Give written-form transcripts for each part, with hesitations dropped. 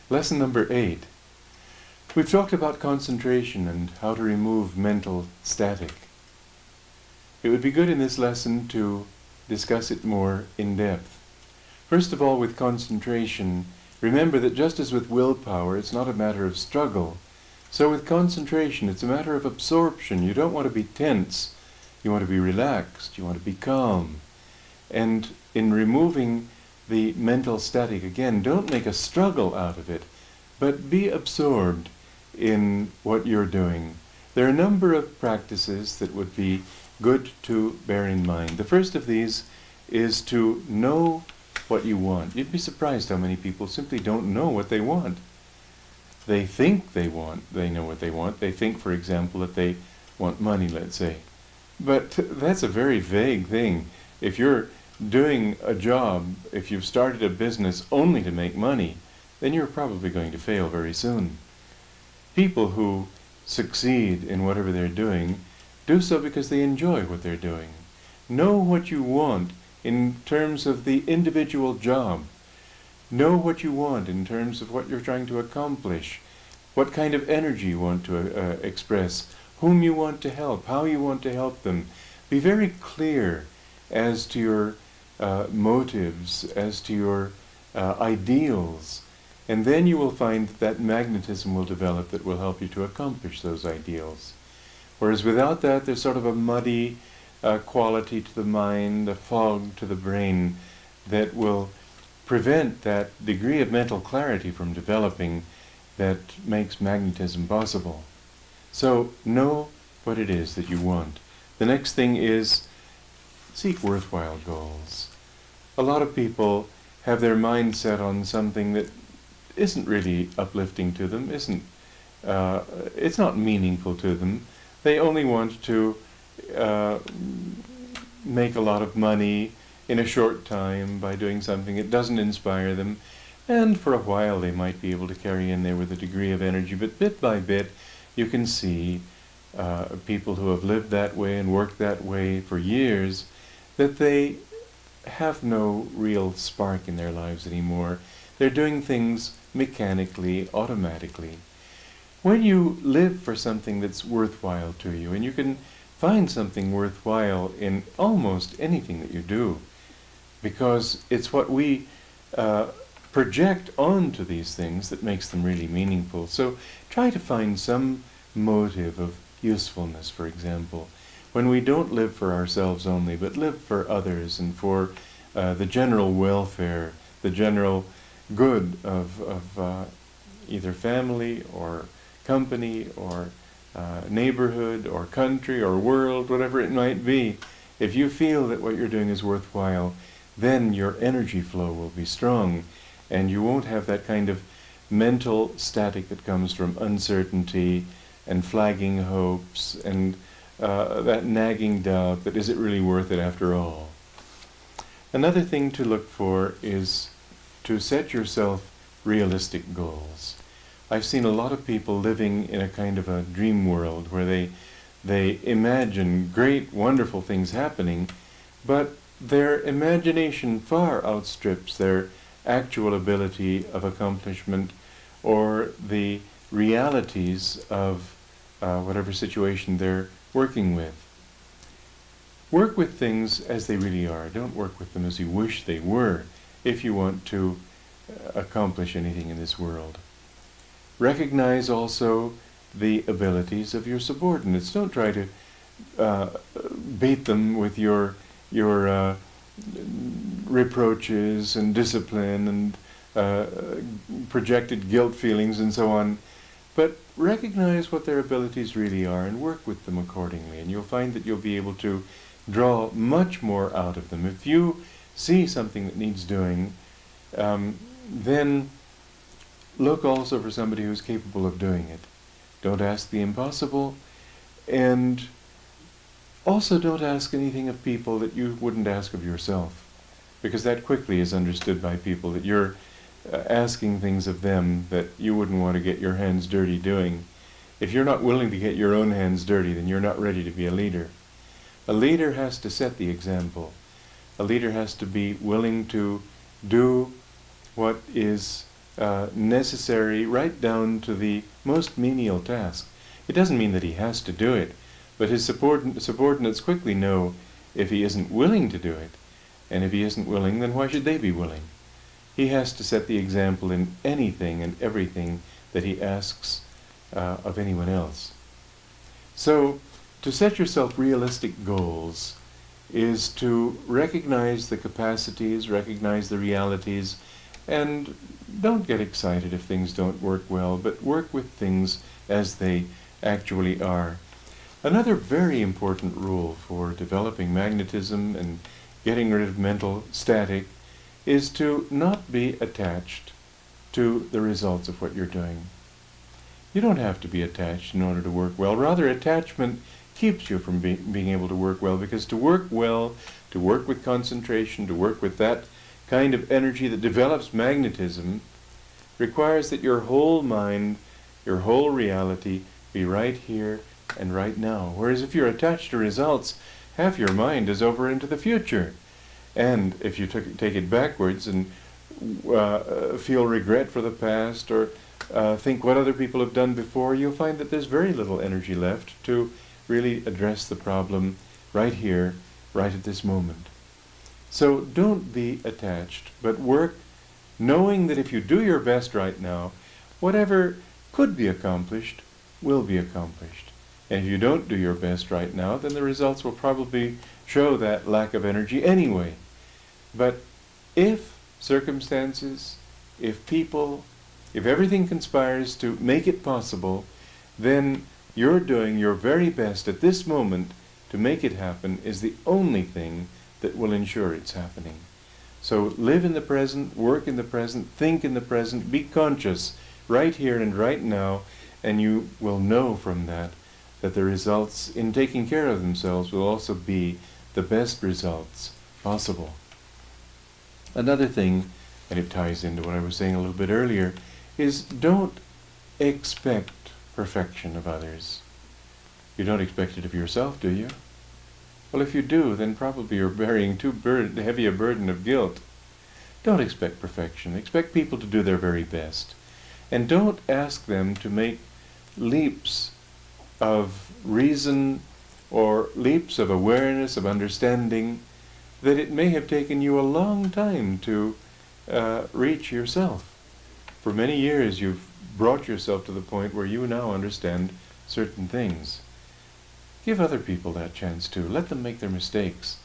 Lesson number 8. We've talked about concentration and how to remove mental static. It would be good in this lesson to discuss it more in depth. First of all, with concentration, remember that just as with willpower, it's not a matter of struggle. So with concentration, it's a matter of absorption. You don't want to be tense. You want to be relaxed. You want to be calm. And in removing the mental static, again, don't make a struggle out of it, but be absorbed in what you're doing. There are a number of practices that would be good to bear in mind. The first of these is to know what you want. You'd be surprised how many people simply don't know what they want. They think they know what they want. They think, for example, that they want money, let's say. But that's a very vague thing. If you're doing a job, if you've started a business only to make money, then you're probably going to fail very soon. People who succeed in whatever they're doing do so because they enjoy what they're doing. Know what you want in terms of the individual job. Know what you want in terms of what you're trying to accomplish, what kind of energy you want to express, whom you want to help, how you want to help them. Be very clear as to your motives, as to your ideals, and then you will find that magnetism will develop that will help you to accomplish those ideals. Whereas without that, there's sort of a muddy quality to the mind, a fog to the brain that will prevent that degree of mental clarity from developing that makes magnetism possible. So know what it is that you want. The next thing is seek worthwhile goals. A lot of people have their mind set on something that isn't really uplifting to them, it's not meaningful to them. They only want to make a lot of money in a short time by doing something that doesn't inspire them, and for a while they might be able to carry in there with a degree of energy, but bit by bit you can see people who have lived that way and worked that way for years, that they have no real spark in their lives anymore. They're doing things mechanically, automatically. When you live for something that's worthwhile to you, and you can find something worthwhile in almost anything that you do, because it's what we project onto these things that makes them really meaningful. So try to find some motive of usefulness, for example. When we don't live for ourselves only, but live for others and for the general welfare, the general good of either family or company or neighborhood or country or world, whatever it might be, if you feel that what you're doing is worthwhile, then your energy flow will be strong, and you won't have that kind of mental static that comes from uncertainty and flagging hopes and that nagging doubt that is it really worth it after all. Another thing to look for is to set yourself realistic goals. I've seen a lot of people living in a kind of a dream world where they imagine great, wonderful things happening, but their imagination far outstrips their actual ability of accomplishment or the realities of whatever situation they're working with. Work with things as they really are. Don't work with them as you wish they were if you want to accomplish anything in this world. Recognize also the abilities of your subordinates. Don't try to beat them with your reproaches and discipline and projected guilt feelings and so on, but recognize what their abilities really are and work with them accordingly, and you'll find that you'll be able to draw much more out of them. If you see something that needs doing, then look also for somebody who's capable of doing it. Don't ask the impossible, and also don't ask anything of people that you wouldn't ask of yourself, because that quickly is understood by people that you're asking things of them that you wouldn't want to get your hands dirty doing. If you're not willing to get your own hands dirty, then you're not ready to be a leader. A leader has to set the example. A leader has to be willing to do what is necessary, right down to the most menial task. It doesn't mean that he has to do it, but his subordinates quickly know if he isn't willing to do it. And if he isn't willing, then why should they be willing? He has to set the example in anything and everything that he asks of anyone else. So, to set yourself realistic goals is to recognize the capacities, recognize the realities, and don't get excited if things don't work well, but work with things as they actually are. Another very important rule for developing magnetism and getting rid of mental static is to not be attached to the results of what you're doing. You don't have to be attached in order to work well. Rather, attachment keeps you from being able to work well, because to work well, to work with concentration, to work with that kind of energy that develops magnetism, requires that your whole mind, your whole reality, be right here and right now. Whereas if you're attached to results, half your mind is over into the future. And if you take it backwards and feel regret for the past, or think what other people have done before, you'll find that there's very little energy left to really address the problem right here, right at this moment. So don't be attached, but work knowing that if you do your best right now, whatever could be accomplished will be accomplished. And if you don't do your best right now, then the results will probably show that lack of energy anyway. But if circumstances, if people, if everything conspires to make it possible, then you're doing your very best at this moment to make it happen is the only thing that will ensure it's happening. So live in the present, work in the present, think in the present, be conscious right here and right now, and you will know from that that the results in taking care of themselves will also be the best results possible. Another thing, and it ties into what I was saying a little bit earlier, is don't expect perfection of others. You don't expect it of yourself, do you? Well, if you do, then probably you're bearing too heavy a burden of guilt. Don't expect perfection. Expect people to do their very best. And don't ask them to make leaps of reason or leaps of awareness, of understanding, that it may have taken you a long time to reach yourself. For many years you've brought yourself to the point where you now understand certain things. Give other people that chance too. Let them make their mistakes.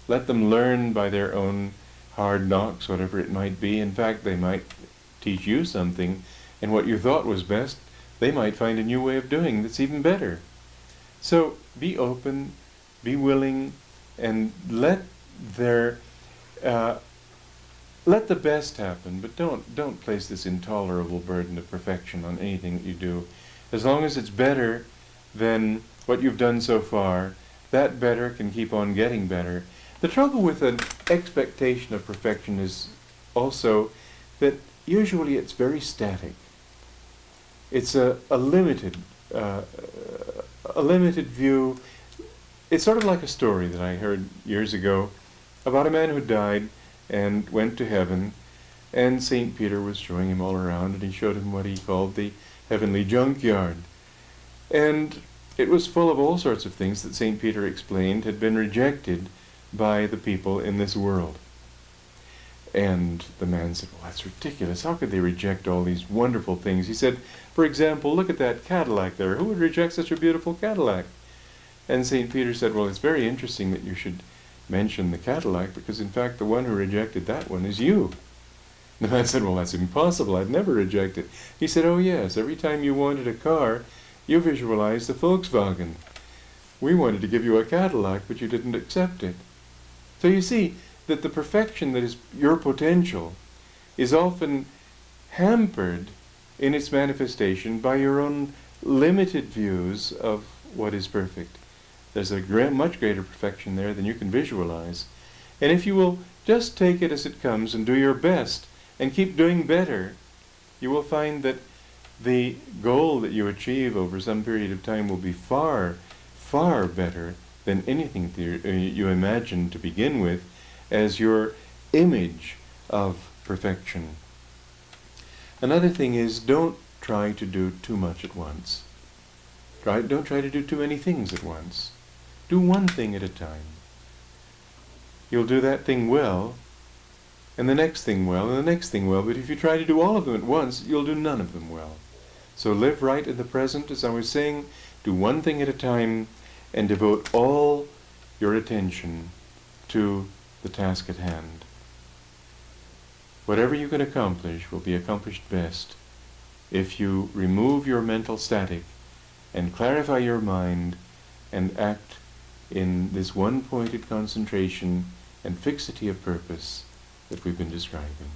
Let them learn by their own hard knocks, whatever it might be. In fact, they might teach you something, and what you thought was best, they might find a new way of doing that's even better. So be open, be willing, and let the best happen, but don't place this intolerable burden of perfection on anything that you do. As long as it's better than what you've done so far, that better can keep on getting better. The trouble with an expectation of perfection is also that usually it's very static. It's a limited view. It's sort of like a story that I heard years ago about a man who died and went to heaven, and St. Peter was showing him all around, and he showed him what he called the heavenly junkyard. And it was full of all sorts of things that St. Peter explained had been rejected by the people in this world. And the man said, well, that's ridiculous. How could they reject all these wonderful things? He said, for example, look at that Cadillac there. Who would reject such a beautiful Cadillac? And St. Peter said, well, it's very interesting that you should mention the Cadillac, because in fact the one who rejected that one is you. The man said, well, that's impossible. I'd never reject it. He said, oh yes, every time you wanted a car, you visualized the Volkswagen. We wanted to give you a Cadillac, but you didn't accept it. So you see that the perfection that is your potential is often hampered in its manifestation by your own limited views of what is perfect. There's a much greater perfection there than you can visualize. And if you will just take it as it comes and do your best and keep doing better, you will find that the goal that you achieve over some period of time will be far, far better than anything you imagined to begin with as your image of perfection. Another thing is, don't try to do too much at once. Don't try to do too many things at once. Do one thing at a time. You'll do that thing well, and the next thing well, and the next thing well, but if you try to do all of them at once, you'll do none of them well. So live right in the present, as I was saying, do one thing at a time, and devote all your attention to the task at hand. Whatever you can accomplish will be accomplished best if you remove your mental static and clarify your mind and act in this one-pointed concentration and fixity of purpose that we've been describing.